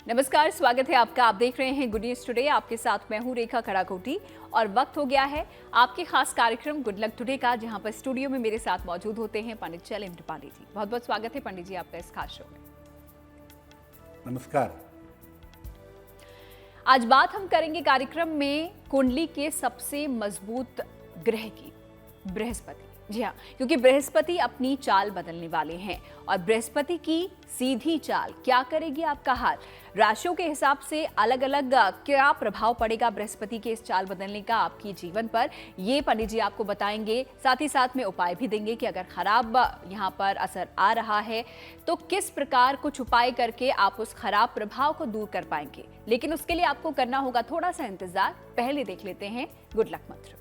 नमस्कार, स्वागत है आपका। आप देख रहे हैं गुड न्यूज टुडे। आपके साथ मैं हूं रेखा खड़ाकोटी और वक्त हो गया है आपके खास कार्यक्रम गुड लक टुडे का, जहां पर स्टूडियो में मेरे साथ मौजूद होते हैं पंडित शैलेंद्र पांडे जी। बहुत बहुत स्वागत है पंडित जी आपका इस खास शो में। नमस्कार। आज बात हम करेंगे कार्यक्रम में कुंडली के सबसे मजबूत ग्रह की, बृहस्पति। जी हाँ, क्योंकि बृहस्पति अपनी चाल बदलने वाले हैं और बृहस्पति की सीधी चाल क्या करेगी आपका हाल। राशियों के हिसाब से अलग अलग क्या प्रभाव पड़ेगा बृहस्पति के इस चाल बदलने का आपकी जीवन पर, ये पंडित जी आपको बताएंगे। साथ ही साथ में उपाय भी देंगे कि अगर खराब यहाँ पर असर आ रहा है तो किस प्रकार कुछ उपाय करके आप उस खराब प्रभाव को दूर कर पाएंगे। लेकिन उसके लिए आपको करना होगा थोड़ा सा इंतजार। पहले देख लेते हैं गुड लक मंत्र।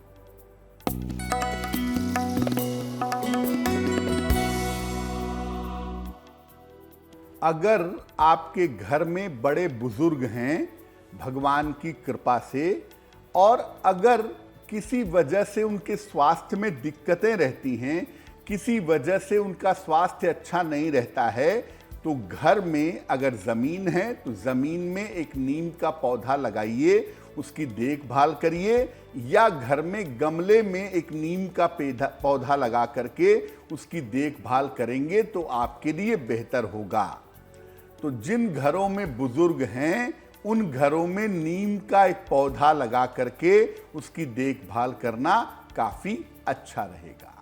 अगर आपके घर में बड़े बुजुर्ग हैं भगवान की कृपा से, और अगर किसी वजह से उनके स्वास्थ्य में दिक्कतें रहती हैं, किसी वजह से उनका स्वास्थ्य अच्छा नहीं रहता है, तो घर में अगर ज़मीन है तो ज़मीन में एक नीम का पौधा लगाइए, उसकी देखभाल करिए, या घर में गमले में एक नीम का पौधा लगा करके उसकी देखभाल करेंगे तो आपके लिए बेहतर होगा। तो जिन घरों में बुजुर्ग हैं उन घरों में नीम का एक पौधा लगा करके उसकी देखभाल करना काफी अच्छा रहेगा।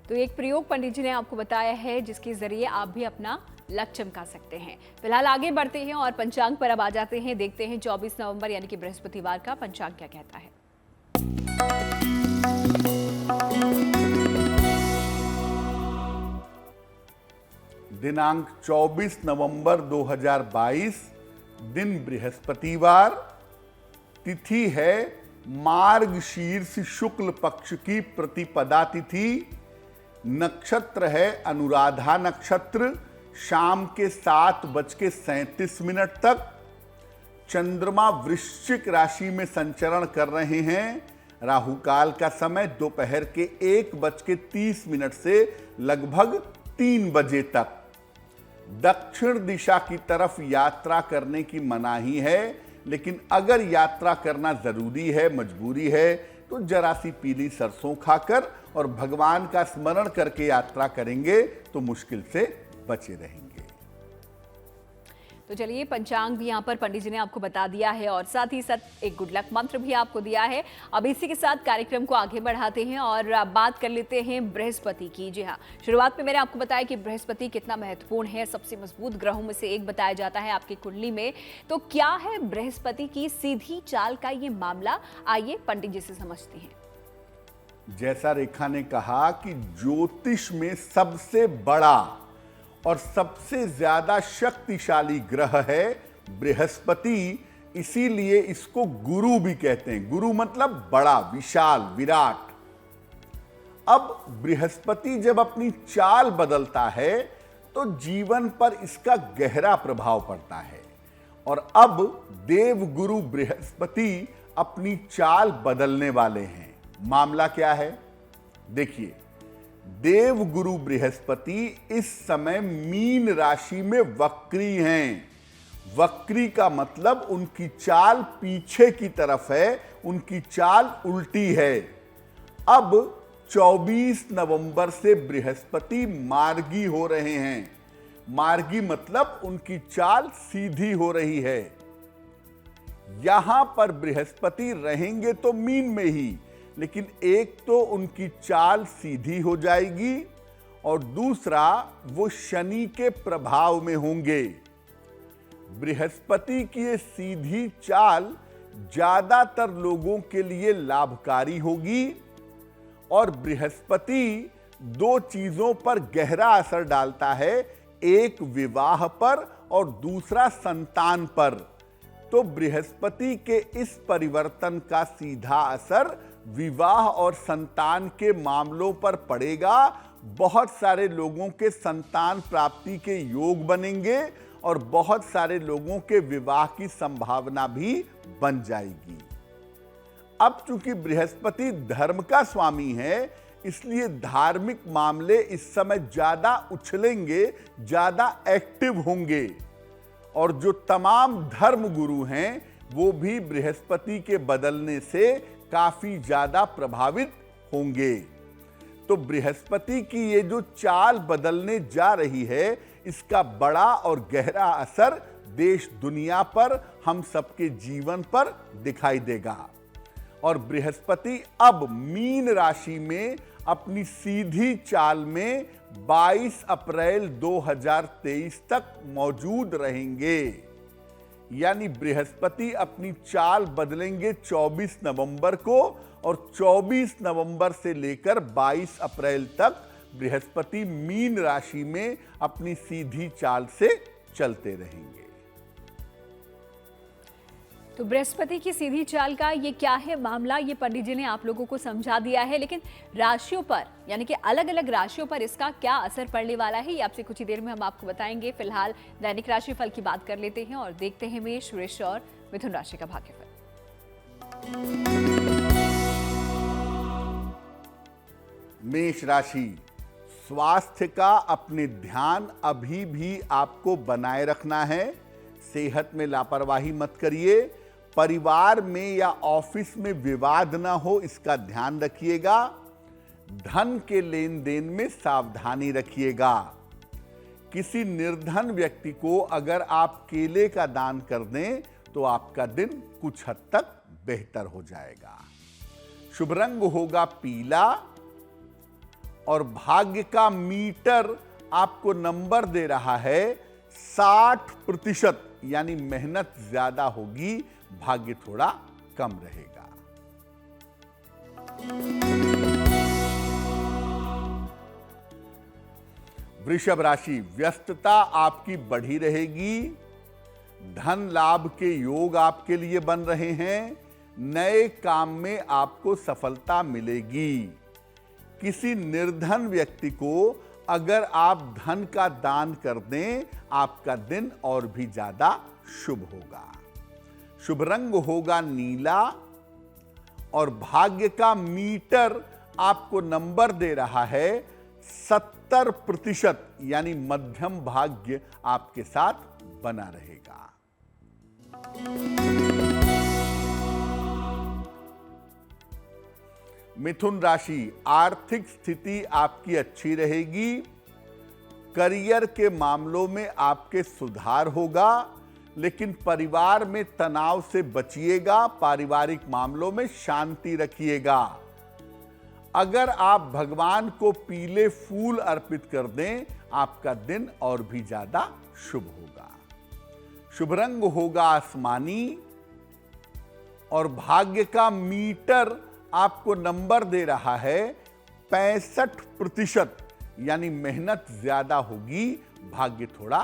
तो एक प्रयोग पंडित जी ने आपको बताया है जिसके जरिए आप भी अपना लक चमका सकते हैं। फिलहाल आगे बढ़ते हैं और पंचांग पर अब आ जाते हैं। देखते हैं 24 नवंबर यानी कि बृहस्पतिवार का पंचांग क्या कहता है। दिनांक 24 नवंबर 2022, दिन बृहस्पतिवार, तिथि है मार्गशीर्ष शुक्ल पक्ष की प्रतिपदा तिथि, नक्षत्र है अनुराधा नक्षत्र, शाम के 7:37 तक। चंद्रमा वृश्चिक राशि में संचरण कर रहे हैं। राहु काल का समय दोपहर के 1:30 से लगभग 3 बजे तक। दक्षिण दिशा की तरफ यात्रा करने की मनाही है, लेकिन अगर यात्रा करना जरूरी है, मजबूरी है, तो जरा सी पीली सरसों खाकर और भगवान का स्मरण करके यात्रा करेंगे तो मुश्किल से बचे रहेंगे। तो चलिए, पंचांग भी यहाँ पर पंडित जी ने आपको बता दिया है और साथ ही साथ एक गुड लक मंत्र भी आपको दिया है। अब इसी के साथ कार्यक्रम को आगे बढ़ाते हैं और बात कर लेते हैं बृहस्पति की। जी हाँ, शुरुआत में मैंने आपको बताया कि बृहस्पति कितना महत्वपूर्ण है, सबसे मजबूत ग्रहों में से एक बताया जाता है आपकी कुंडली में। तो क्या है बृहस्पति की सीधी चाल का ये मामला, आइए पंडित जी से समझते हैं। जैसा रेखा ने कहा कि ज्योतिष में सबसे बड़ा और सबसे ज्यादा शक्तिशाली ग्रह है बृहस्पति, इसीलिए इसको गुरु भी कहते हैं। गुरु मतलब बड़ा, विशाल, विराट। अब बृहस्पति जब अपनी चाल बदलता है तो जीवन पर इसका गहरा प्रभाव पड़ता है। और अब देवगुरु बृहस्पति अपनी चाल बदलने वाले हैं। मामला क्या है, देखिए। देवगुरु बृहस्पति इस समय मीन राशि में वक्री हैं। वक्री का मतलब उनकी चाल पीछे की तरफ है, उनकी चाल उल्टी है। अब 24 नवंबर से बृहस्पति मार्गी हो रहे हैं। मार्गी मतलब उनकी चाल सीधी हो रही है। यहां पर बृहस्पति रहेंगे तो मीन में ही, लेकिन एक तो उनकी चाल सीधी हो जाएगी और दूसरा वो शनि के प्रभाव में होंगे। बृहस्पति की ये सीधी चाल ज्यादातर लोगों के लिए लाभकारी होगी और बृहस्पति दो चीजों पर गहरा असर डालता है, एक विवाह पर और दूसरा संतान पर। तो बृहस्पति के इस परिवर्तन का सीधा असर विवाह और संतान के मामलों पर पड़ेगा। बहुत सारे लोगों के संतान प्राप्ति के योग बनेंगे और बहुत सारे लोगों के विवाह की संभावना भी बन जाएगी। अब चूंकि बृहस्पति धर्म का स्वामी है, इसलिए धार्मिक मामले इस समय ज्यादा उछलेंगे, ज्यादा एक्टिव होंगे और जो तमाम धर्म गुरु हैं वो भी बृहस्पति के बदलने से काफी ज्यादा प्रभावित होंगे। तो बृहस्पति की ये जो चाल बदलने जा रही है, इसका बड़ा और गहरा असर देश दुनिया पर, हम सबके जीवन पर दिखाई देगा। और बृहस्पति अब मीन राशि में अपनी सीधी चाल में 22 अप्रैल 2023 तक मौजूद रहेंगे। यानी बृहस्पति अपनी चाल बदलेंगे 24 नवंबर को, और 24 नवंबर से लेकर 22 अप्रैल तक बृहस्पति मीन राशि में अपनी सीधी चाल से चलते रहेंगे। तो बृहस्पति की सीधी चाल का ये क्या है मामला, ये पंडित जी ने आप लोगों को समझा दिया है, लेकिन राशियों पर यानी कि अलग अलग राशियों पर इसका क्या असर पड़ने वाला है, ये आपसे कुछ ही देर में हम आपको बताएंगे। फिलहाल दैनिक राशिफल की बात कर लेते हैं और देखते हैं मेष, वृष और मिथुन राशि का भाग्यफल। मेष राशि, स्वास्थ्य का अपने ध्यान अभी भी आपको बनाए रखना है। सेहत में लापरवाही मत करिए। परिवार में या ऑफिस में विवाद ना हो, इसका ध्यान रखिएगा। धन के लेन देन में सावधानी रखिएगा। किसी निर्धन व्यक्ति को अगर आप केले का दान कर दें तो आपका दिन कुछ हद तक बेहतर हो जाएगा। शुभ रंग होगा पीला, और भाग्य का मीटर आपको नंबर दे रहा है 60%, यानी मेहनत ज्यादा होगी, भाग्य थोड़ा कम रहेगा। वृषभ राशि, व्यस्तता आपकी बढ़ी रहेगी। धन लाभ के योग आपके लिए बन रहे हैं। नए काम में आपको सफलता मिलेगी। किसी निर्धन व्यक्ति को अगर आप धन का दान कर दें, आपका दिन और भी ज्यादा शुभ होगा। शुभ रंग होगा नीला, और भाग्य का मीटर आपको नंबर दे रहा है 70%, यानी मध्यम भाग्य आपके साथ बना रहेगा। मिथुन राशि, आर्थिक स्थिति आपकी अच्छी रहेगी। करियर के मामलों में आपके सुधार होगा, लेकिन परिवार में तनाव से बचिएगा। पारिवारिक मामलों में शांति रखिएगा। अगर आप भगवान को पीले फूल अर्पित कर दें, आपका दिन और भी ज्यादा शुभ होगा। शुभ रंग होगा आसमानी, और भाग्य का मीटर आपको नंबर दे रहा है 65%, यानी मेहनत ज्यादा होगी, भाग्य थोड़ा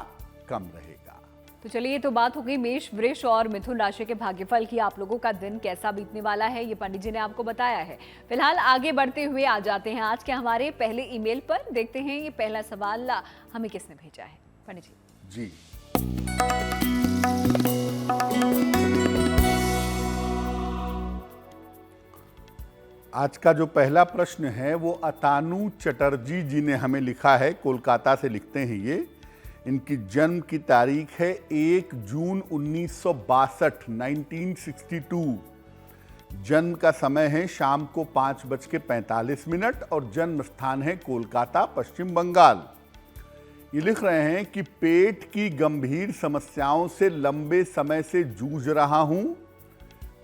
कम रहेगा। तो चलिए, ये तो बात हो गई मेष, वृष और मिथुन राशि के भाग्यफल की। आप लोगों का दिन कैसा बीतने वाला है, ये पंडित जी ने आपको बताया है। फिलहाल आगे बढ़ते हुए आ जाते हैं आज के हमारे पहले ईमेल पर। देखते हैं ये पहला सवाल हमें किसने भेजा है। पंडित जी आज का जो पहला प्रश्न है वो अतानु चटर्जी जी ने हमें लिखा है। कोलकाता से लिखते हैं ये। इनकी जन्म की तारीख है 1 जून 1962, 1962। जन्म का समय है शाम को 5:45, और जन्म स्थान है कोलकाता, पश्चिम बंगाल। ये लिख रहे हैं कि पेट की गंभीर समस्याओं से लंबे समय से जूझ रहा हूं।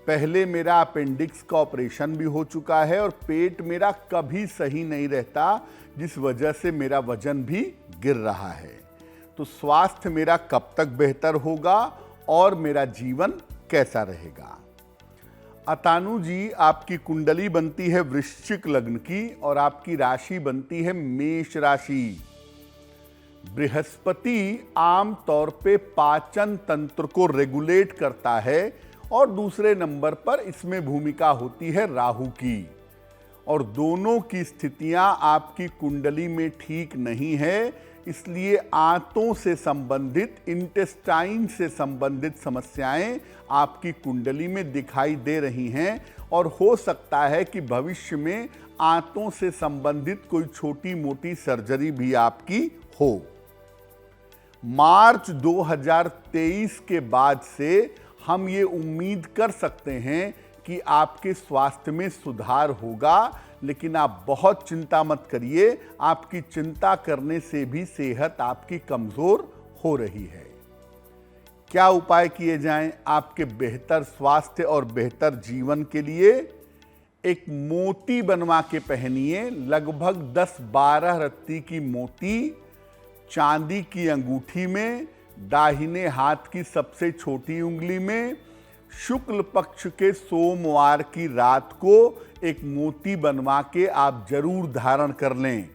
पहले मेरा अपेंडिक्स का ऑपरेशन भी हो चुका है, और पेट मेरा कभी सही नहीं रहता, जिस वजह से मेरा वजन भी गिर रहा है। तो स्वास्थ्य मेरा कब तक बेहतर होगा और मेरा जीवन कैसा रहेगा? अतानु जी, आपकी कुंडली बनती है वृश्चिक लग्न की, और आपकी राशि बनती है मेष राशि। बृहस्पति आम तौर पे पाचन तंत्र को रेगुलेट करता है, और दूसरे नंबर पर इसमें भूमिका होती है राहु की। और दोनों की स्थितियां आपकी कुंडली में ठीक नहीं है, इसलिए आंतों से संबंधित, इंटेस्टाइन से संबंधित समस्याएं आपकी कुंडली में दिखाई दे रही हैं, और हो सकता है कि भविष्य में आंतों से संबंधित कोई छोटी मोटी सर्जरी भी आपकी हो। मार्च 2023 के बाद से हम ये उम्मीद कर सकते हैं कि आपके स्वास्थ्य में सुधार होगा, लेकिन आप बहुत चिंता मत करिए। आपकी चिंता करने से भी सेहत आपकी कमजोर हो रही है। क्या उपाय किए जाएं आपके बेहतर स्वास्थ्य और बेहतर जीवन के लिए? एक मोती बनवा के पहनिए, लगभग 10-12 रत्ती की मोती चांदी की अंगूठी में, दाहिने हाथ की सबसे छोटी उंगली में। शुक्ल पक्ष के सोमवार की रात को एक मोती बनवा के आप जरूर धारण कर लें।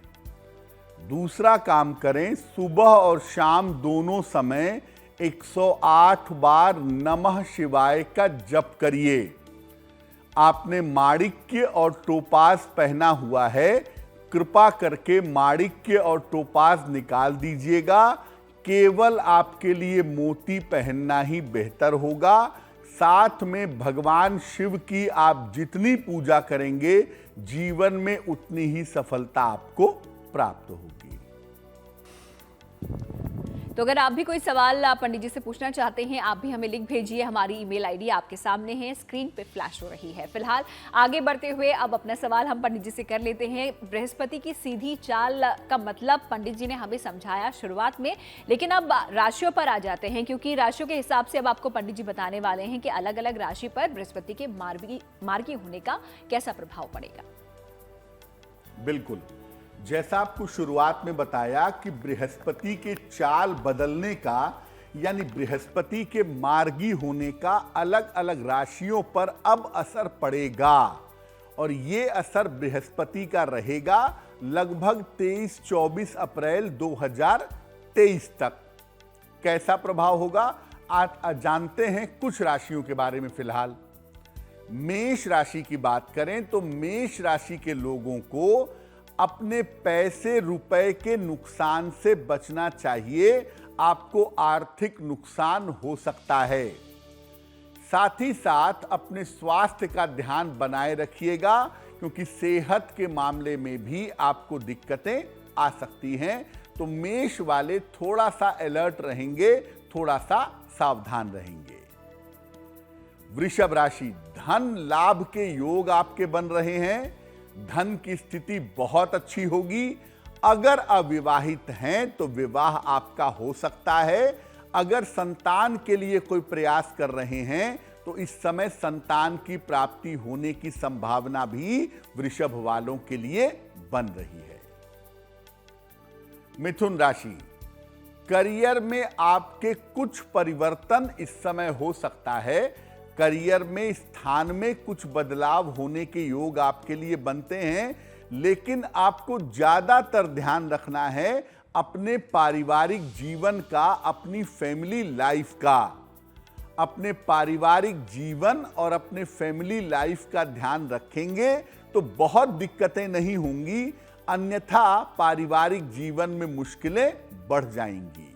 दूसरा काम करें, सुबह और शाम दोनों समय 108 बार नमः शिवाय का जप करिए। आपने माणिक्य और टोपाज पहना हुआ है, कृपा करके माणिक्य और टोपाज निकाल दीजिएगा। केवल आपके लिए मोती पहनना ही बेहतर होगा। साथ में भगवान शिव की आप जितनी पूजा करेंगे, जीवन में उतनी ही सफलता आपको प्राप्त होगी। तो अगर आप भी कोई सवाल पंडित जी से पूछना चाहते हैं, आप भी हमें लिंक भेजिए। हमारी ईमेल आईडी आपके सामने है, स्क्रीन पे फ्लैश हो रही है। फिलहाल आगे बढ़ते हुए अब अपना सवाल हम पंडित जी से कर लेते हैं। बृहस्पति की सीधी चाल का मतलब पंडित जी ने हमें समझाया शुरुआत में, लेकिन अब राशियों पर आ जाते हैं, क्योंकि राशियों के हिसाब से अब आपको पंडित जी बताने वाले हैं कि अलग अलग राशि पर बृहस्पति के मार्गी होने का कैसा प्रभाव पड़ेगा। बिल्कुल, जैसा आपको शुरुआत में बताया कि बृहस्पति के चाल बदलने का यानी बृहस्पति के मार्गी होने का अलग अलग राशियों पर अब असर पड़ेगा, और ये असर बृहस्पति का रहेगा लगभग 23-24 अप्रैल 2023 तक। कैसा प्रभाव होगा आज जानते हैं कुछ राशियों के बारे में। फिलहाल मेष राशि की बात करें तो मेष राशि के लोगों को अपने पैसे रुपए के नुकसान से बचना चाहिए। आपको आर्थिक नुकसान हो सकता है। साथ ही साथ अपने स्वास्थ्य का ध्यान बनाए रखिएगा, क्योंकि सेहत के मामले में भी आपको दिक्कतें आ सकती हैं। तो मेष वाले थोड़ा सा अलर्ट रहेंगे, थोड़ा सा सावधान रहेंगे। वृषभ राशि, धन लाभ के योग आपके बन रहे हैं। धन की स्थिति बहुत अच्छी होगी। अगर अविवाहित हैं तो विवाह आपका हो सकता है। अगर संतान के लिए कोई प्रयास कर रहे हैं तो इस समय संतान की प्राप्ति होने की संभावना भी वृषभ वालों के लिए बन रही है। मिथुन राशि, करियर में आपके कुछ परिवर्तन इस समय हो सकता है। करियर में स्थान में कुछ बदलाव होने के योग आपके लिए बनते हैं, लेकिन आपको ज्यादातर ध्यान रखना है अपने पारिवारिक जीवन का, अपनी फैमिली लाइफ का। अपने पारिवारिक जीवन और अपने फैमिली लाइफ का ध्यान रखेंगे तो बहुत दिक्कतें नहीं होंगी, अन्यथा पारिवारिक जीवन में मुश्किलें बढ़ जाएंगी।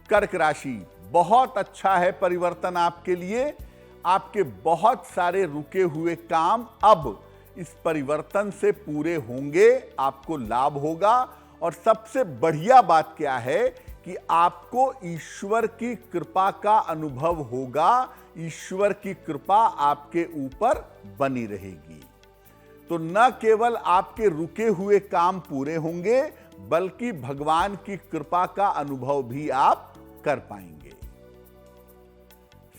कर्क राशि, बहुत अच्छा है परिवर्तन आपके लिए। आपके बहुत सारे रुके हुए काम अब इस परिवर्तन से पूरे होंगे, आपको लाभ होगा। और सबसे बढ़िया बात क्या है कि आपको ईश्वर की कृपा का अनुभव होगा। ईश्वर की कृपा आपके ऊपर बनी रहेगी। तो न केवल आपके रुके हुए काम पूरे होंगे, बल्कि भगवान की कृपा का अनुभव भी आप कर पाएंगे।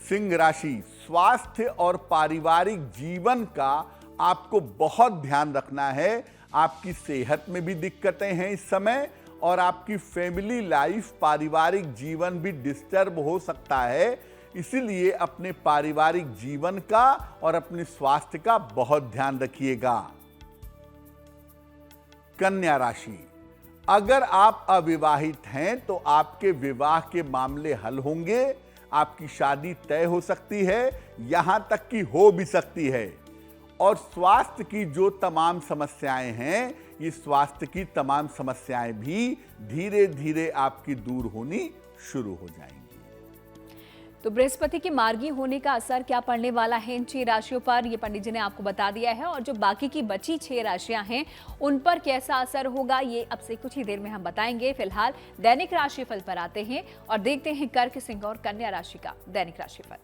सिंह राशि, स्वास्थ्य और पारिवारिक जीवन का आपको बहुत ध्यान रखना है। आपकी सेहत में भी दिक्कतें हैं इस समय, और आपकी फैमिली लाइफ, पारिवारिक जीवन भी डिस्टर्ब हो सकता है। इसीलिए अपने पारिवारिक जीवन का और अपने स्वास्थ्य का बहुत ध्यान रखिएगा। कन्या राशि, अगर आप अविवाहित हैं तो आपके विवाह के मामले हल होंगे। आपकी शादी तय हो सकती है, यहां तक कि हो भी सकती है। और स्वास्थ्य की जो तमाम समस्याएं हैं, ये स्वास्थ्य की तमाम समस्याएं भी धीरे धीरे आपकी दूर होनी शुरू हो जाएंगी। तो बृहस्पति के मार्गी होने का असर क्या पड़ने वाला है इन 6 राशियों पर, ये पंडित जी ने आपको बता दिया है। और जो बाकी की बची 6 राशियां हैं उन पर कैसा असर होगा ये अब से कुछ ही देर में हम बताएंगे। फिलहाल दैनिक राशिफल पर आते हैं और देखते हैं कर्क, सिंह और कन्या राशि का दैनिक राशिफल।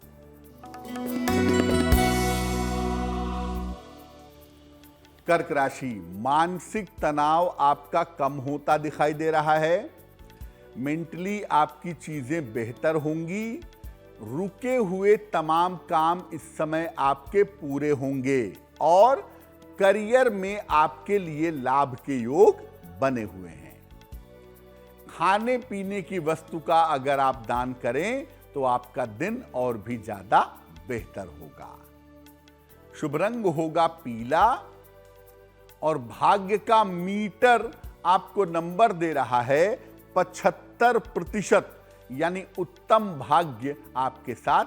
कर्क राशि, मानसिक तनाव आपका कम होता दिखाई दे रहा है। मेंटली आपकी चीजें बेहतर होंगी। रुके हुए तमाम काम इस समय आपके पूरे होंगे और करियर में आपके लिए लाभ के योग बने हुए हैं। खाने पीने की वस्तु का अगर आप दान करें तो आपका दिन और भी ज्यादा बेहतर होगा। शुभ रंग होगा पीला और भाग्य का मीटर आपको नंबर दे रहा है 75%, यानी उत्तम भाग्य आपके साथ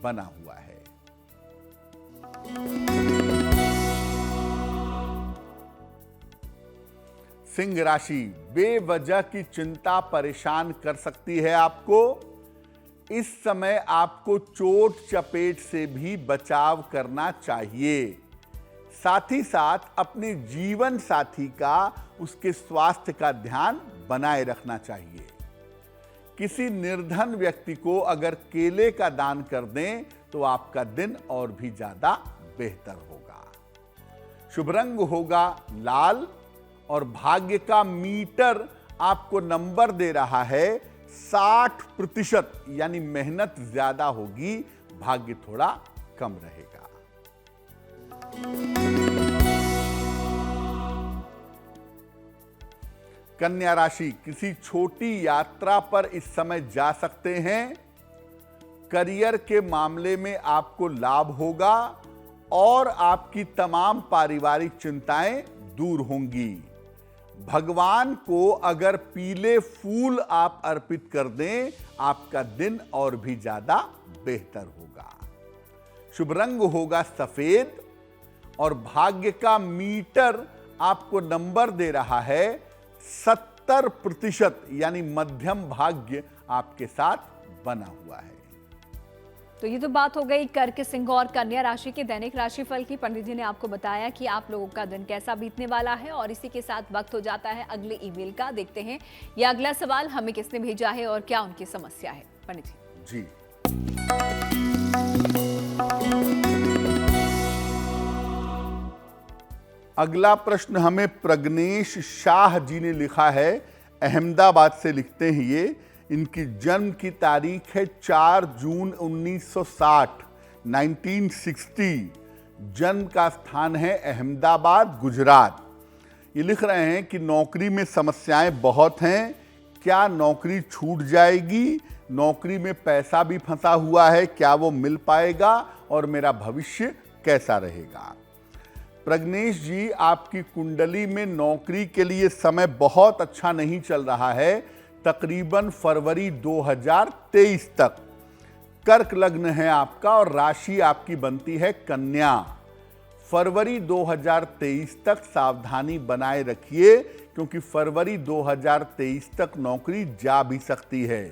बना हुआ है। सिंह राशि, बेवजह की चिंता परेशान कर सकती है आपको। इस समय आपको चोट चपेट से भी बचाव करना चाहिए। साथ ही साथ अपने जीवन साथी का, उसके स्वास्थ्य का ध्यान बनाए रखना चाहिए। किसी निर्धन व्यक्ति को अगर केले का दान कर दें तो आपका दिन और भी ज्यादा बेहतर होगा। शुभ रंग होगा लाल और भाग्य का मीटर आपको नंबर दे रहा है 60%, यानी मेहनत ज्यादा होगी, भाग्य थोड़ा कम रहेगा। कन्या राशि, किसी छोटी यात्रा पर इस समय जा सकते हैं। करियर के मामले में आपको लाभ होगा और आपकी तमाम पारिवारिक चिंताएं दूर होंगी। भगवान को अगर पीले फूल आप अर्पित कर दें, आपका दिन और भी ज्यादा बेहतर होगा। शुभ रंग होगा सफेद और भाग्य का मीटर आपको नंबर दे रहा है 70%, यानी मध्यम भाग्य आपके साथ बना हुआ है। तो ये तो बात हो गई कर्क, सिंह और कन्या राशि के दैनिक राशिफल की। पंडित जी ने आपको बताया कि आप लोगों का दिन कैसा बीतने वाला है और इसी के साथ वक्त हो जाता है अगले ईमेल का। देखते हैं ये अगला सवाल हमें किसने भेजा है और क्या उनकी समस्या है। पंडित जी। अगला प्रश्न हमें प्रज्ञेश शाह जी ने लिखा है, अहमदाबाद से लिखते हैं ये। इनकी जन्म की तारीख है 4 जून 1960, 1960। जन्म का स्थान है अहमदाबाद, गुजरात। ये लिख रहे हैं कि नौकरी में समस्याएं बहुत हैं। क्या नौकरी छूट जाएगी? नौकरी में पैसा भी फंसा हुआ है, क्या वो मिल पाएगा? और मेरा भविष्य कैसा रहेगा? प्रज्ञेश जी, आपकी कुंडली में नौकरी के लिए समय बहुत अच्छा नहीं चल रहा है, तकरीबन फरवरी 2023 तक। कर्क लग्न है आपका और राशि आपकी बनती है कन्या। फरवरी 2023 तक सावधानी बनाए रखिए, क्योंकि फरवरी 2023 तक नौकरी जा भी सकती है।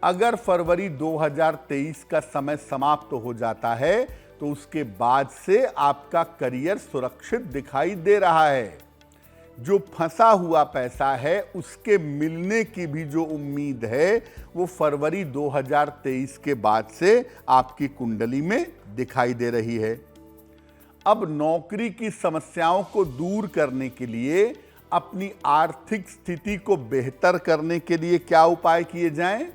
अगर फरवरी 2023 का समय समाप्त हो जाता है तो उसके बाद से आपका करियर सुरक्षित दिखाई दे रहा है। जो फंसा हुआ पैसा है उसके मिलने की भी जो उम्मीद है वो फरवरी 2023 के बाद से आपकी कुंडली में दिखाई दे रही है। अब नौकरी की समस्याओं को दूर करने के लिए, अपनी आर्थिक स्थिति को बेहतर करने के लिए क्या उपाय किए जाएं?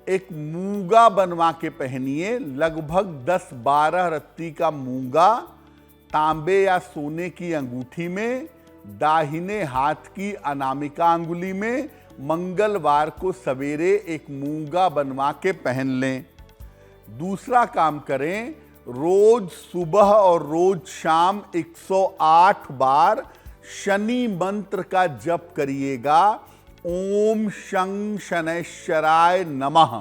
एक मूंगा बनवा के पहनिए। लगभग 10-12 रत्ती का मूंगा तांबे या सोने की अंगूठी में, दाहिने हाथ की अनामिका अंगुली में, मंगलवार को सवेरे एक मूंगा बनवा के पहन लें। दूसरा काम करें, रोज सुबह और रोज शाम 108 बार शनि मंत्र का जप करिएगा, ओम शं शनैश्चराय नमः।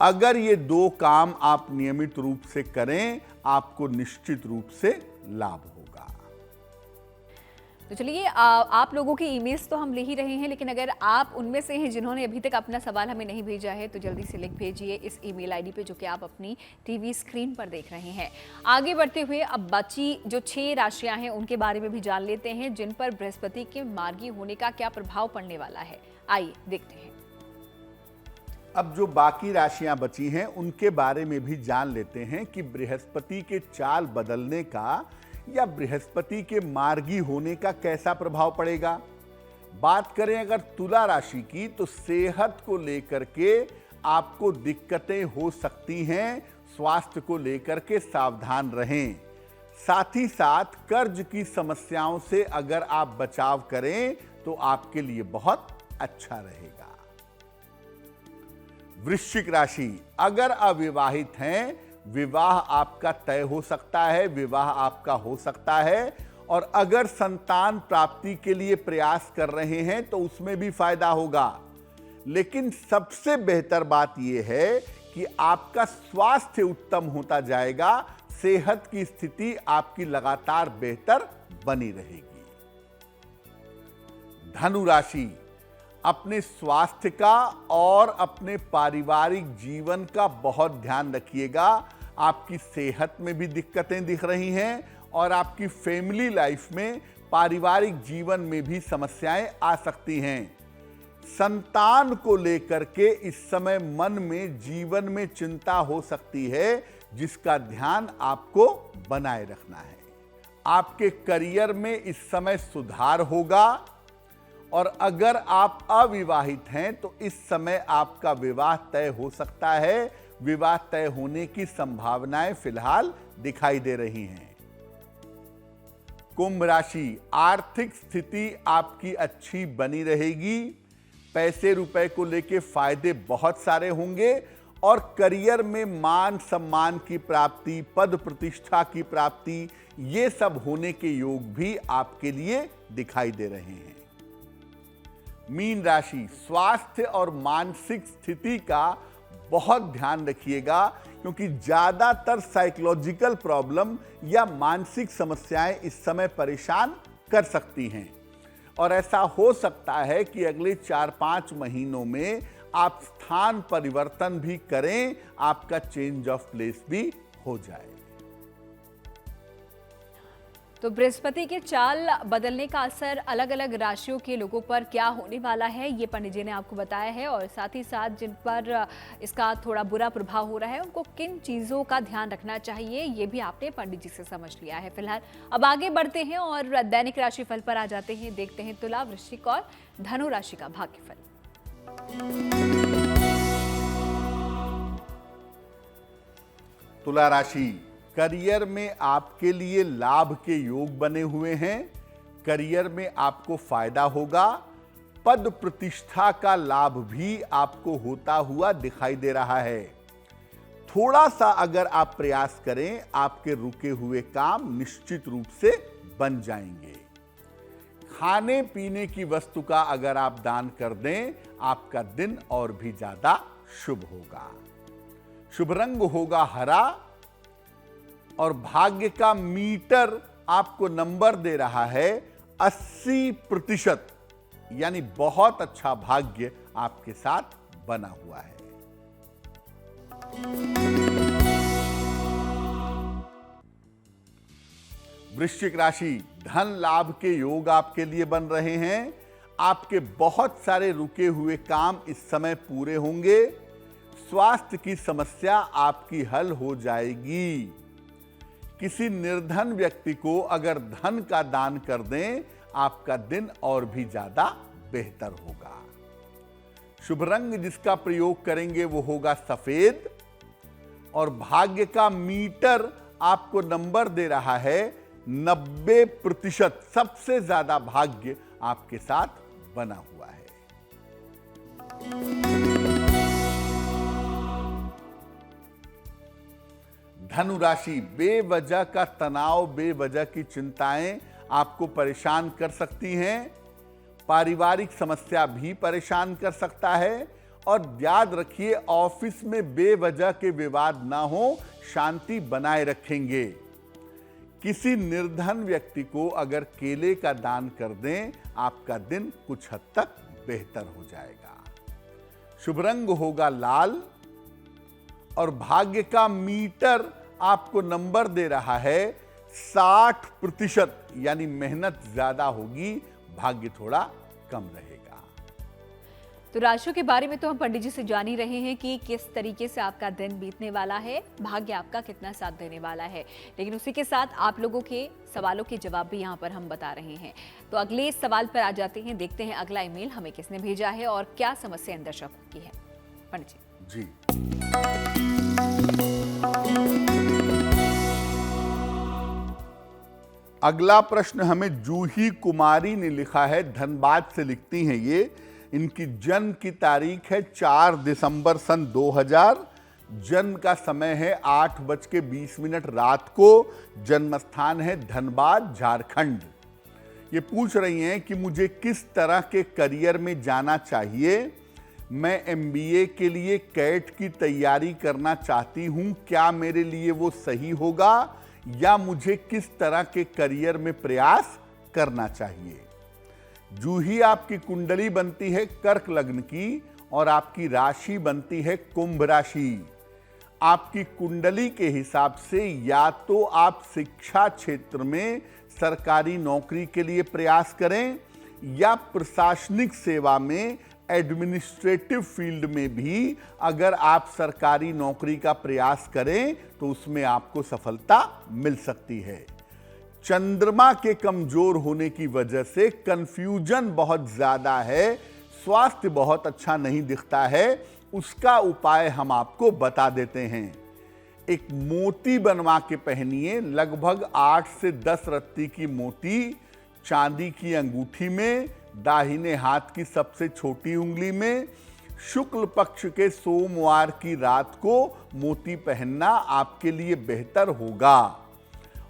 अगर ये 2 काम आप नियमित रूप से करें, आपको निश्चित रूप से लाभ होगा। तो चलिए आप लोगों की ईमेल्स तो हम ले ही रहे हैं, लेकिन अगर आप उनमें से हैं जिन्होंने अभी तक अपना सवाल हमें नहीं भेजा है तो जल्दी से लिख भेजिए इस ईमेल आईडी पे जो कि आप अपनी टीवी स्क्रीन पर देख रहे हैं। आगे बढ़ते हुए अब बची जो 6 राशियां हैं उनके बारे में भी जान लेते हैं जिन पर बृहस्पति के मार्गी होने का क्या प्रभाव पड़ने वाला है। आइए देखते हैं। अब जो बाकी राशियां बची हैं उनके बारे में भी जान लेते हैं कि बृहस्पति के चाल बदलने का या बृहस्पति के मार्गी होने का कैसा प्रभाव पड़ेगा। बात करें अगर तुला राशि की तो सेहत को लेकर के आपको दिक्कतें हो सकती हैं, स्वास्थ्य को लेकर के सावधान रहें। साथ ही साथ कर्ज की समस्याओं से अगर आप बचाव करें तो आपके लिए बहुत अच्छा रहेगा। वृश्चिक राशि, अगर अविवाहित हैं विवाह आपका तय हो सकता है, विवाह आपका हो सकता है। और अगर संतान प्राप्ति के लिए प्रयास कर रहे हैं तो उसमें भी फायदा होगा। लेकिन सबसे बेहतर बात यह है कि आपका स्वास्थ्य उत्तम होता जाएगा, सेहत की स्थिति आपकी लगातार बेहतर बनी रहेगी। धनु राशि, अपने स्वास्थ्य का और अपने पारिवारिक जीवन का बहुत ध्यान रखिएगा। आपकी सेहत में भी दिक्कतें दिख रही हैं और आपकी फैमिली लाइफ में, पारिवारिक जीवन में भी समस्याएं आ सकती हैं। संतान को लेकर के इस समय मन में, जीवन में चिंता हो सकती है, जिसका ध्यान आपको बनाए रखना है। आपके करियर में इस समय सुधार होगा। और अगर आप अविवाहित हैं तो इस समय आपका विवाह तय हो सकता है। विवाह तय होने की संभावनाएं फिलहाल दिखाई दे रही हैं। कुंभ राशि, आर्थिक स्थिति आपकी अच्छी बनी रहेगी। पैसे रुपए को लेके फायदे बहुत सारे होंगे और करियर में मान सम्मान की प्राप्ति, पद प्रतिष्ठा की प्राप्ति, ये सब होने के योग भी आपके लिए दिखाई दे रहे हैं। मीन राशि, स्वास्थ्य और मानसिक स्थिति का बहुत ध्यान रखिएगा क्योंकि ज्यादातर साइकोलॉजिकल प्रॉब्लम या मानसिक समस्याएं इस समय परेशान कर सकती हैं। और ऐसा हो सकता है कि अगले 4-5 महीनों में आप स्थान परिवर्तन भी करें, आपका चेंज ऑफ प्लेस भी हो जाए। तो बृहस्पति के चाल बदलने का असर अलग अलग राशियों के लोगों पर क्या होने वाला है, ये पंडित जी ने आपको बताया है। और साथ ही साथ जिन पर इसका थोड़ा बुरा प्रभाव हो रहा है उनको किन चीज़ों का ध्यान रखना चाहिए, ये भी आपने पंडित जी से समझ लिया है। फिलहाल अब आगे बढ़ते हैं और दैनिक राशिफल पर आ जाते हैं। देखते हैं तुला, वृश्चिक और धनु राशि का भाग्यफल। तुला राशि, करियर में आपके लिए लाभ के योग बने हुए हैं। करियर में आपको फायदा होगा। पद प्रतिष्ठा का लाभ भी आपको होता हुआ दिखाई दे रहा है। थोड़ा सा अगर आप प्रयास करें, आपके रुके हुए काम निश्चित रूप से बन जाएंगे। खाने पीने की वस्तु का अगर आप दान कर दें, आपका दिन और भी ज्यादा शुभ होगा। शुभ रंग होगा हरा और भाग्य का मीटर आपको नंबर दे रहा है 80%, यानी बहुत अच्छा भाग्य आपके साथ बना हुआ है। वृश्चिक राशि, धन लाभ के योग आपके लिए बन रहे हैं। आपके बहुत सारे रुके हुए काम इस समय पूरे होंगे। स्वास्थ्य की समस्या आपकी हल हो जाएगी। किसी निर्धन व्यक्ति को अगर धन का दान कर दें, आपका दिन और भी ज्यादा बेहतर होगा। शुभ रंग जिसका प्रयोग करेंगे वो होगा सफेद और भाग्य का मीटर आपको नंबर दे रहा है 90%। सबसे ज्यादा भाग्य आपके साथ बना हुआ है। धनु राशि, बेवजह का तनाव, बेवजह की चिंताएं आपको परेशान कर सकती हैं। पारिवारिक समस्या भी परेशान कर सकता है। और याद रखिए, ऑफिस में बेवजह के विवाद ना हो, शांति बनाए रखेंगे। किसी निर्धन व्यक्ति को अगर केले का दान कर दें, आपका दिन कुछ हद तक बेहतर हो जाएगा। शुभ रंग होगा लाल और भाग्य का मीटर आपको नंबर दे रहा है 60%, यानी मेहनत ज्यादा होगी, भाग्य थोड़ा कम रहेगा। तो राशियों के बारे में तो हम पंडित जी से जान ही रहे हैं कि किस तरीके से आपका दिन बीतने वाला है, भाग्य आपका कितना साथ देने वाला है, लेकिन उसी के साथ आप लोगों के सवालों के जवाब भी यहाँ पर हम बता रहे हैं। तो अगले सवाल पर आ जाते हैं, देखते हैं अगला ईमेल हमें किसने भेजा है और क्या समस्या इन दर्शकों की है। पंडित जी। अगला प्रश्न हमें जूही कुमारी ने लिखा है, धनबाद से लिखती हैं ये। इनकी जन्म की तारीख है 4 दिसंबर सन 2000। जन्म का समय है 8:20 रात को। जन्म स्थान है धनबाद, झारखंड। ये पूछ रही हैं कि मुझे किस तरह के करियर में जाना चाहिए। मैं MBA के लिए कैट की तैयारी करना चाहती हूँ, क्या मेरे लिए वो सही होगा या मुझे किस तरह के करियर में प्रयास करना चाहिए। जूही, आपकी कुंडली बनती है कर्क लग्न की और आपकी राशि बनती है कुंभ राशि। आपकी कुंडली के हिसाब से या तो आप शिक्षा क्षेत्र में सरकारी नौकरी के लिए प्रयास करें या प्रशासनिक सेवा में एडमिनिस्ट्रेटिव फील्ड में भी अगर आप सरकारी नौकरी का प्रयास करें तो उसमें आपको सफलता मिल सकती है। चंद्रमा के कमजोर होने की वजह से कंफ्यूजन बहुत ज्यादा है, स्वास्थ्य बहुत अच्छा नहीं दिखता है। उसका उपाय हम आपको बता देते हैं। एक मोती बनवा के पहनिए, लगभग 8 से 10 रत्ती की मोती चांदी की अंगूठी में, दाहिने हाथ की सबसे छोटी उंगली में। शुक्ल पक्ष के सोमवार की रात को मोती पहनना आपके लिए बेहतर होगा।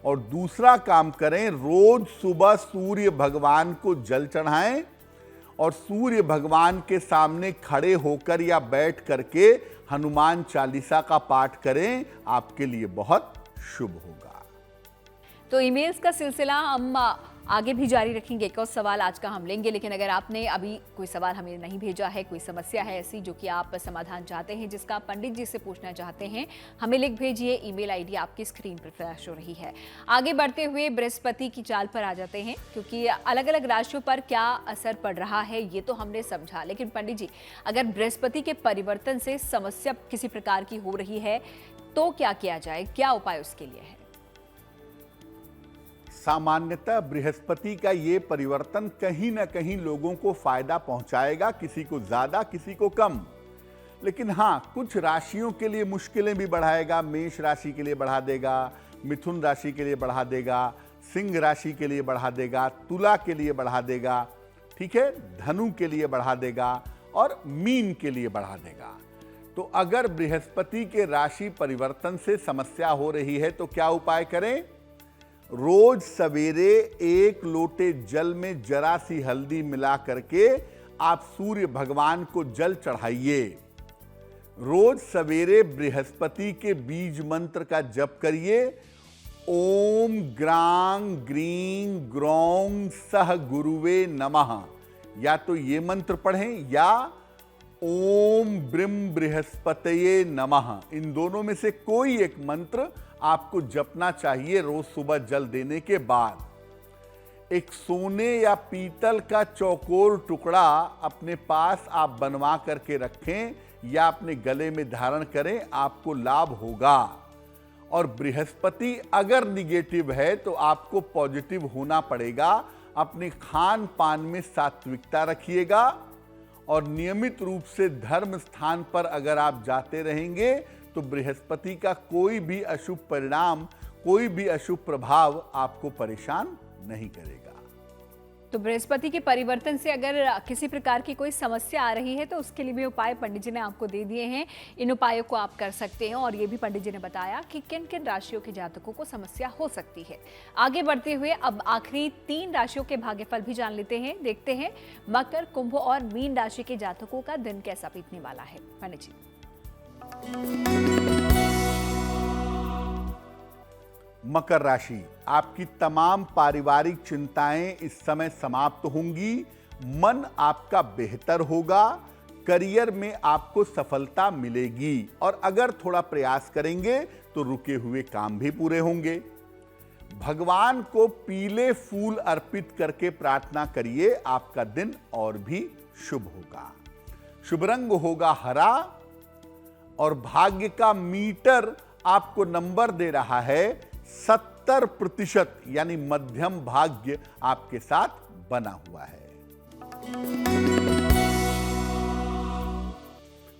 और दूसरा काम करें, रोज सुबह सूर्य भगवान को जल चढ़ाएं और सूर्य भगवान के सामने खड़े होकर या बैठ करके हनुमान चालीसा का पाठ करें, आपके लिए बहुत शुभ होगा। तो ईमेल्स का सिलसिला हम आगे भी जारी रखेंगे। एक और सवाल आज का हम लेंगे, लेकिन अगर आपने अभी कोई सवाल हमें नहीं भेजा है, कोई समस्या है ऐसी जो कि आप समाधान चाहते हैं, जिसका आप पंडित जी से पूछना चाहते हैं, हमें लिख भेजिए। ईमेल आईडी आपकी स्क्रीन पर फ्लैश हो रही है। आगे बढ़ते हुए बृहस्पति की चाल पर आ जाते हैं, क्योंकि अलग अलग राशियों पर क्या असर पड़ रहा है ये तो हमने समझा, लेकिन पंडित जी अगर बृहस्पति के परिवर्तन से समस्या किसी प्रकार की हो रही है तो क्या किया जाए, क्या उपाय उसके लिए है? सामान्यतः बृहस्पति का ये परिवर्तन कहीं ना कहीं लोगों को फायदा पहुंचाएगा, किसी को ज्यादा किसी को कम। लेकिन हाँ, कुछ राशियों के लिए मुश्किलें भी बढ़ाएगा। मेष राशि के लिए बढ़ा देगा, मिथुन राशि के लिए बढ़ा देगा, सिंह राशि के लिए बढ़ा देगा, तुला के लिए बढ़ा देगा, ठीक है, धनु के लिए बढ़ा देगा और मीन के लिए बढ़ा देगा। तो अगर बृहस्पति के राशि परिवर्तन से समस्या हो रही है तो क्या उपाय करें? रोज सवेरे 1 लोटे जल में जरा सी हल्दी मिला करके आप सूर्य भगवान को जल चढ़ाइए। रोज सवेरे बृहस्पति के बीज मंत्र का जप करिए। ओम ग्रां ग्रीं ग्रौं सह गुरुवे नमः, या तो ये मंत्र पढ़ें या ओम ब्रिम बृहस्पतये नमः। इन दोनों में से कोई एक मंत्र आपको जपना चाहिए रोज सुबह जल देने के बाद। एक सोने या पीतल का चौकोर टुकड़ा अपने पास आप बनवा करके रखें या अपने गले में धारण करें, आपको लाभ होगा। और बृहस्पति अगर निगेटिव है तो आपको पॉजिटिव होना पड़ेगा। अपने खान पान में सात्विकता रखिएगा और नियमित रूप से धर्म स्थान पर अगर आप जाते रहेंगे तो बृहस्पति का कोई भी अशुभ परिणाम, कोई भी अशुभ प्रभाव आपको परेशान नहीं करेगा। तो बृहस्पति के परिवर्तन से अगर किसी प्रकार की कोई समस्या आ रही है तो उसके लिए भी उपाय पंडित जी ने आपको दे दिए हैं। इन उपायों को आप कर सकते हैं और ये भी पंडित जी ने बताया कि किन किन राशियों के जातकों को समस्या हो सकती है। आगे बढ़ते हुए अब आखिरी 3 राशियों के भाग्यफल भी जान लेते हैं। देखते हैं मकर, कुंभ और मीन राशि के जातकों का दिन कैसा बीतने वाला है। पंडित जी। मकर राशि, आपकी तमाम पारिवारिक चिंताएं इस समय समाप्त होंगी। मन आपका बेहतर होगा। करियर में आपको सफलता मिलेगी और अगर थोड़ा प्रयास करेंगे तो रुके हुए काम भी पूरे होंगे। भगवान को पीले फूल अर्पित करके प्रार्थना करिए, आपका दिन और भी शुभ होगा। शुभ रंग होगा हरा और भाग्य का मीटर आपको नंबर दे रहा है 70%, यानी मध्यम भाग्य आपके साथ बना हुआ है।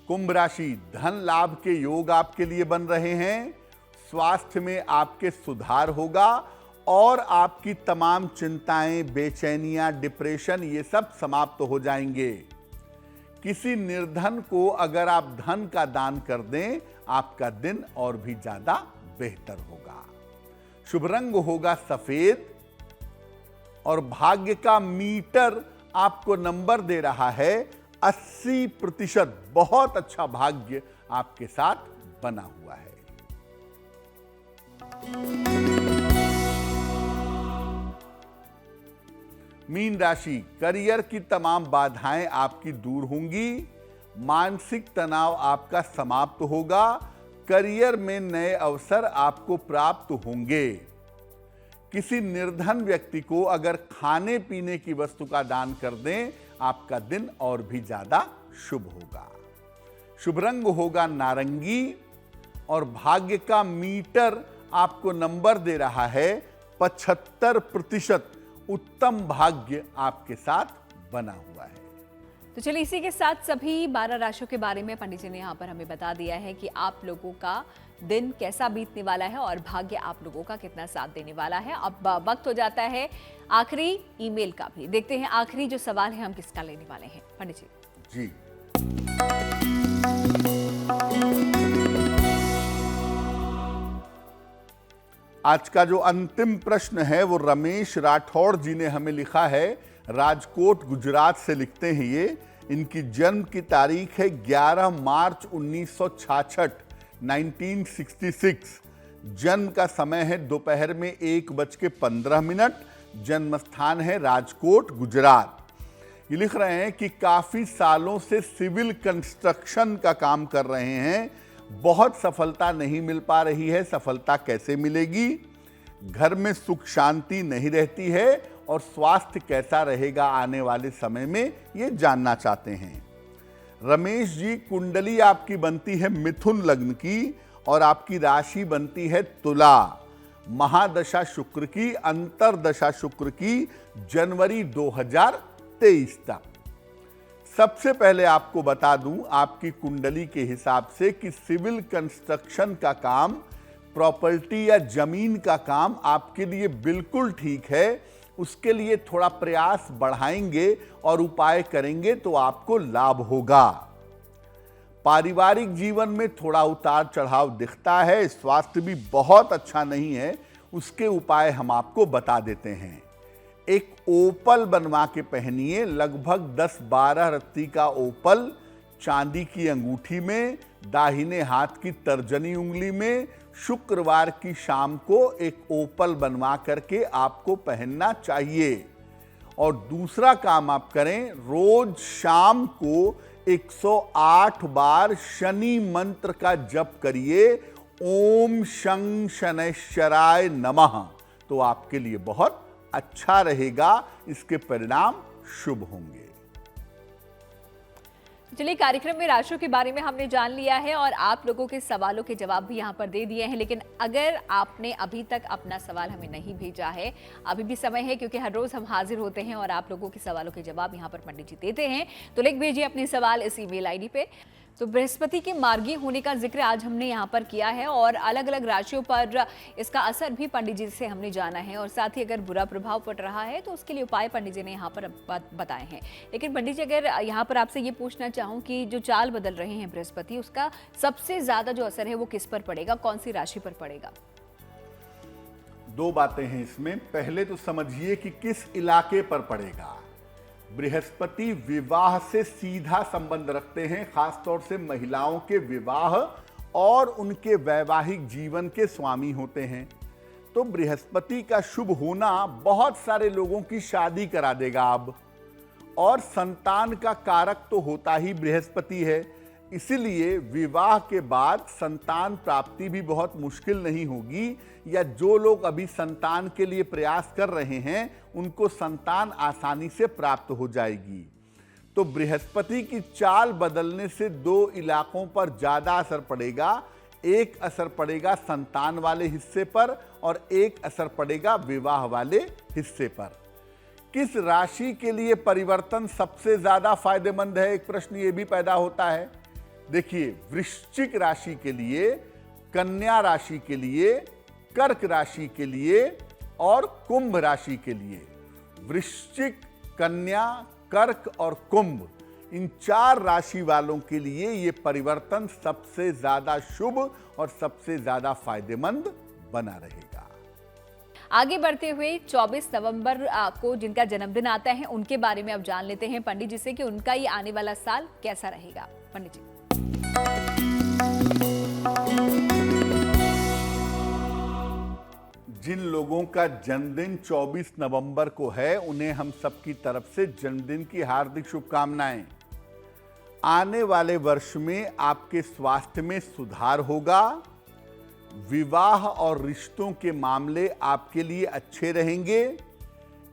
कुंभ राशि, धन लाभ के योग आपके लिए बन रहे हैं। स्वास्थ्य में आपके सुधार होगा और आपकी तमाम चिंताएं, बेचैनियां, डिप्रेशन ये सब समाप्त हो जाएंगे। किसी निर्धन को अगर आप धन का दान कर दें, आपका दिन और भी ज्यादा बेहतर होगा। शुभ रंग होगा सफेद और भाग्य का मीटर आपको नंबर दे रहा है 80%। बहुत अच्छा भाग्य आपके साथ बना हुआ है। मीन राशि, करियर की तमाम बाधाएं आपकी दूर होंगी। मानसिक तनाव आपका समाप्त होगा। करियर में नए अवसर आपको प्राप्त होंगे। किसी निर्धन व्यक्ति को अगर खाने पीने की वस्तु का दान कर दें, आपका दिन और भी ज्यादा शुभ होगा। शुभ रंग होगा नारंगी और भाग्य का मीटर आपको नंबर दे रहा है 75%। उत्तम भाग्य आपके साथ बना हुआ है। तो चलिए इसी के साथ सभी 12 राशियों के बारे में पंडित जी ने यहाँ पर हमें बता दिया है कि आप लोगों का दिन कैसा बीतने वाला है और भाग्य आप लोगों का कितना साथ देने वाला है। अब वक्त हो जाता है आखिरी ईमेल का भी। देखते हैं आखिरी जो सवाल है हम किसका लेने वाले हैं पंडित जी। आज का जो अंतिम प्रश्न है वो रमेश राठौड़ जी ने हमें लिखा है। राजकोट गुजरात से लिखते हैं ये। इनकी जन्म की तारीख है 11 मार्च 1966। जन्म का समय है दोपहर में 1:15। जन्म स्थान है राजकोट गुजरात। ये लिख रहे हैं कि काफी सालों से सिविल कंस्ट्रक्शन का काम कर रहे हैं। बहुत सफलता नहीं मिल पा रही है। सफलता कैसे मिलेगी? घर में सुख शांति नहीं रहती है और स्वास्थ्य कैसा रहेगा आने वाले समय में, ये जानना चाहते हैं। रमेश जी, कुंडली आपकी बनती है मिथुन लग्न की और आपकी राशि बनती है तुला। महादशा शुक्र की, अंतरदशा शुक्र की जनवरी 2023 तक। सबसे पहले आपको बता दूं आपकी कुंडली के हिसाब से कि सिविल कंस्ट्रक्शन का काम, प्रॉपर्टी या जमीन का काम आपके लिए बिल्कुल ठीक है। उसके लिए थोड़ा प्रयास बढ़ाएंगे और उपाय करेंगे तो आपको लाभ होगा। पारिवारिक जीवन में थोड़ा उतार चढ़ाव दिखता है। स्वास्थ्य भी बहुत अच्छा नहीं है। उसके उपाय हम आपको बता देते हैं। एक ओपल बनवा के पहनिए, लगभग 10-12 रत्ती का ओपल चांदी की अंगूठी में, दाहिने हाथ की तर्जनी उंगली में। शुक्रवार की शाम को एक ओपल बनवा करके आपको पहनना चाहिए। और दूसरा काम आप करें, रोज शाम को 108 बार शनि मंत्र का जप करिए, ओम शं शनैश्चराय नमः। तो आपके लिए बहुत अच्छा रहेगा। इसके परिणाम शुभ होंगे। चलिए, कार्यक्रम में राशियों के बारे में हमने जान लिया है और आप लोगों के सवालों के जवाब भी यहाँ पर दे दिए हैं। लेकिन अगर आपने अभी तक अपना सवाल हमें नहीं भेजा है, अभी भी समय है, क्योंकि हर रोज हम हाजिर होते हैं और आप लोगों के सवालों के जवाब यहाँ पर पंडित जी देते हैं। तो लिख भेजिए अपने सवाल इस ईमेल आईडी पे। तो बृहस्पति के मार्गी होने का जिक्र आज हमने यहाँ पर किया है और अलग अलग राशियों पर इसका असर भी पंडित जी से हमने जाना है और साथ ही अगर बुरा प्रभाव पड़ रहा है तो उसके लिए उपाय पंडित जी ने यहाँ पर बताए हैं। लेकिन पंडित जी, अगर यहाँ पर आपसे ये पूछना चाहूँ कि जो चाल बदल रहे हैं बृहस्पति, उसका सबसे ज्यादा जो असर है वो किस पर पड़ेगा, कौन सी राशि पर पड़ेगा? दो बातें हैं इसमें। पहले तो समझिए कि किस इलाके पर पड़ेगा। बृहस्पति विवाह से सीधा संबंध रखते हैं, खासतौर से महिलाओं के विवाह और उनके वैवाहिक जीवन के स्वामी होते हैं। तो बृहस्पति का शुभ होना बहुत सारे लोगों की शादी करा देगा अब, और संतान का कारक तो होता ही बृहस्पति है, इसलिए विवाह के बाद संतान प्राप्ति भी बहुत मुश्किल नहीं होगी, या जो लोग अभी संतान के लिए प्रयास कर रहे हैं उनको संतान आसानी से प्राप्त हो जाएगी। तो बृहस्पति की चाल बदलने से दो इलाकों पर ज्यादा असर पड़ेगा। एक असर पड़ेगा संतान वाले हिस्से पर और एक असर पड़ेगा विवाह वाले हिस्से पर। किस राशि के लिए परिवर्तन सबसे ज्यादा फायदेमंद है, एक प्रश्न ये भी पैदा होता है। देखिए, वृश्चिक राशि के लिए, कन्या राशि के लिए, कर्क राशि के लिए और कुंभ राशि के लिए। वृश्चिक, कन्या, कर्क और कुंभ, इन 4 राशि वालों के लिए ये परिवर्तन सबसे ज्यादा शुभ और सबसे ज्यादा फायदेमंद बना रहेगा। आगे बढ़ते हुए 24 नवंबर को जिनका जन्मदिन आता है उनके बारे में अब जान लेते हैं पंडित जी से कि उनका ये आने वाला साल कैसा रहेगा। पंडित जी। जिन लोगों का जन्मदिन 24 नवंबर को है उन्हें हम सबकी तरफ से जन्मदिन की हार्दिक शुभकामनाएं। आने वाले वर्ष में आपके स्वास्थ्य में सुधार होगा। विवाह और रिश्तों के मामले आपके लिए अच्छे रहेंगे।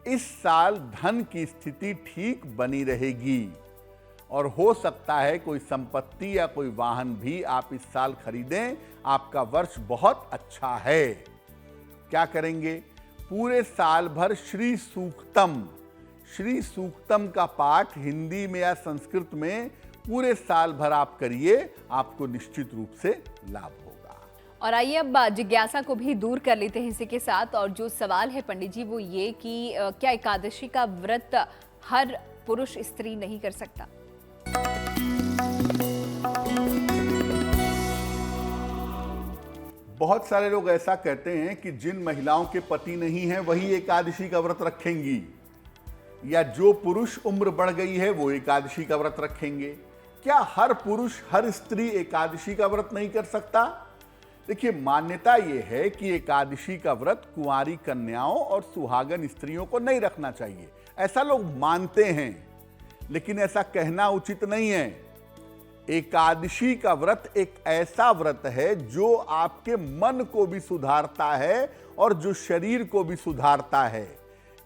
इस साल धन की स्थिति ठीक बनी रहेगी और हो सकता है कोई संपत्ति या कोई वाहन भी आप इस साल खरीदें। आपका वर्ष बहुत अच्छा है। क्या करेंगे? पूरे साल भर श्री सूक्तम का पाठ हिंदी में या संस्कृत में पूरे साल भर आप करिए, आपको निश्चित रूप से लाभ होगा। और आइए अब जिज्ञासा को भी दूर कर लेते हैं इसी के साथ। और जो सवाल है पंडित जी वो ये कि क्या एकादशी का व्रत हर पुरुष स्त्री नहीं कर सकता? बहुत सारे लोग ऐसा कहते हैं कि जिन महिलाओं के पति नहीं हैं वही एकादशी का व्रत रखेंगी, या जो पुरुष उम्र बढ़ गई है वो एकादशी का व्रत रखेंगे। क्या हर पुरुष, हर स्त्री एकादशी का व्रत नहीं कर सकता? देखिए, मान्यता यह है कि एकादशी का व्रत कुंवारी कन्याओं और सुहागन स्त्रियों को नहीं रखना चाहिए, ऐसा लोग मानते हैं, लेकिन ऐसा कहना उचित नहीं है। एकादशी का व्रत एक ऐसा व्रत है जो आपके मन को भी सुधारता है और जो शरीर को भी सुधारता है।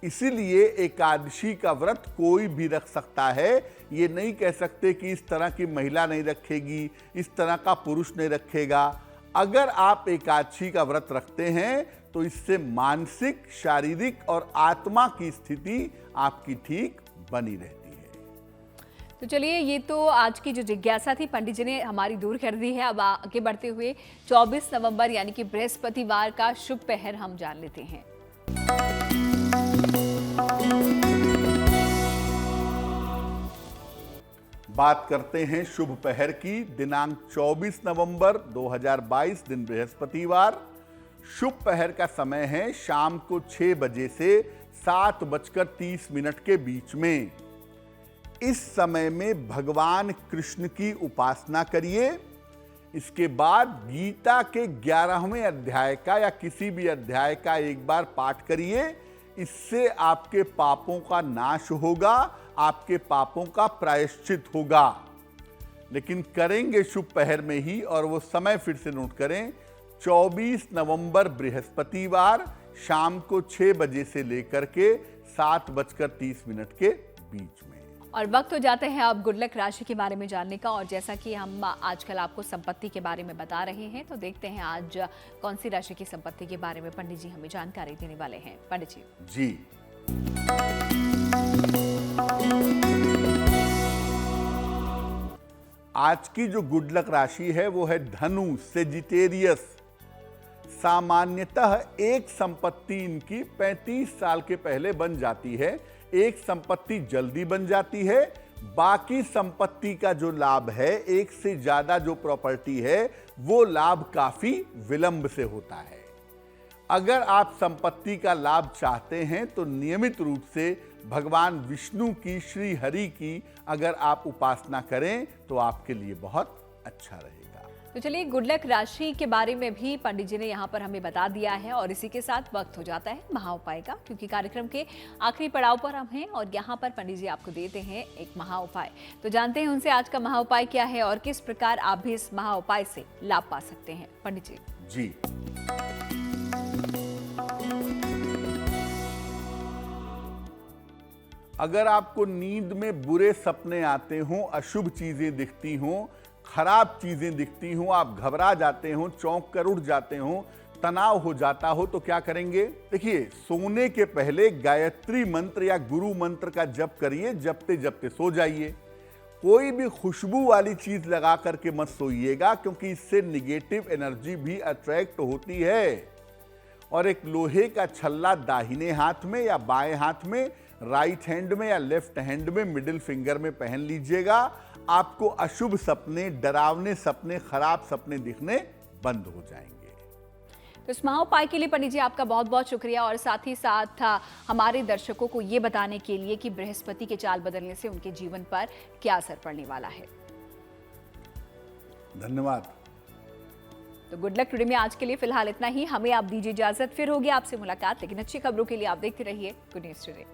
इसीलिए एकादशी का व्रत कोई भी रख सकता है। ये नहीं कह सकते कि इस तरह की महिला नहीं रखेगी, इस तरह का पुरुष नहीं रखेगा। अगर आप एकादशी का व्रत रखते हैं तो इससे मानसिक, शारीरिक और आत्मा की स्थिति आपकी ठीक बनी रहती है। तो चलिए, ये तो आज की जो जिज्ञासा थी पंडित जी ने हमारी दूर कर दी है। अब आगे बढ़ते हुए 24 नवंबर यानी कि बृहस्पतिवार का शुभ पहर हम जान लेते हैं। बात करते हैं शुभ पहर की। दिनांक 24 नवंबर 2022 दिन बृहस्पतिवार। शुभ पहर का समय है शाम को 6 बजे से 7:30 के बीच में। इस समय में भगवान कृष्ण की उपासना करिए। इसके बाद गीता के 11वें अध्याय का या किसी भी अध्याय का एक बार पाठ करिए। इससे आपके पापों का नाश होगा, आपके पापों का प्रायश्चित होगा। लेकिन करेंगे शुभ पहर में ही, और वो समय फिर से नोट करें, 24 नवंबर बृहस्पतिवार शाम को 6 बजे से लेकर के 7:30 के बीच में। और वक्त हो जाते हैं अब गुड लक राशि के बारे में जानने का। और जैसा कि हम आजकल आपको संपत्ति के बारे में बता रहे हैं, तो देखते हैं आज कौन सी राशि की संपत्ति के बारे में पंडित जी हमें जानकारी देने वाले हैं। पंडित जी। आज की जो गुड लक राशि है वो है धनु, सेजिटेरियस। सामान्यतः एक संपत्ति इनकी 35 साल के पहले बन जाती है। एक संपत्ति जल्दी बन जाती है, बाकी संपत्ति का जो लाभ है, एक से ज्यादा जो प्रॉपर्टी है, वो लाभ काफी विलंब से होता है। अगर आप संपत्ति का लाभ चाहते हैं तो नियमित रूप से भगवान विष्णु की, श्री हरि की अगर आप उपासना करें तो आपके लिए बहुत अच्छा रहेगा। तो चलिए, गुड लक राशि के बारे में भी पंडित जी ने यहाँ पर हमें बता दिया है और इसी के साथ वक्त हो जाता है महा उपाय का, क्योंकि कार्यक्रम के आखिरी पड़ाव पर हम हैं और यहाँ पर पंडित जी आपको देते हैं एक महा उपाय। तो जानते हैं उनसे आज का महा उपाय क्या है और किस प्रकार आप भी इस महा उपाय से लाभ पा सकते हैं। पंडित जी जी, अगर आपको नींद में बुरे सपने आते हों, अशुभ चीजें दिखती हों, खराब चीजें दिखती हों, आप घबरा जाते हो, चौंक कर उठ जाते हो, तनाव हो जाता हो, तो क्या करेंगे? देखिए, सोने के पहले गायत्री मंत्र या गुरु मंत्र का जप करिए, जपते जपते सो जाइए। कोई भी खुशबू वाली चीज लगा करके मत सोइएगा, क्योंकि इससे निगेटिव एनर्जी भी अट्रैक्ट होती है। और एक लोहे का छल्ला दाहिने हाथ में या बाएं हाथ में, राइट हैंड में या लेफ्ट हैंड में, मिडिल फिंगर में पहन लीजिएगा। आपको अशुभ सपने, डरावने सपने, खराब सपने दिखने बंद हो जाएंगे। तो इस महा उपाय के लिए पंडित जी आपका बहुत बहुत शुक्रिया और साथ ही साथ हमारे दर्शकों को ये बताने के लिए कि बृहस्पति के चाल बदलने से उनके जीवन पर क्या असर पड़ने वाला है। धन्यवाद। तो गुड लक टुडे में आज के लिए फिलहाल इतना ही। हमें आप दीजिए इजाजत, फिर होगी आपसे मुलाकात, लेकिन अच्छी खबरों के लिए आप देखते रहिए गुड न्यूज टुडे।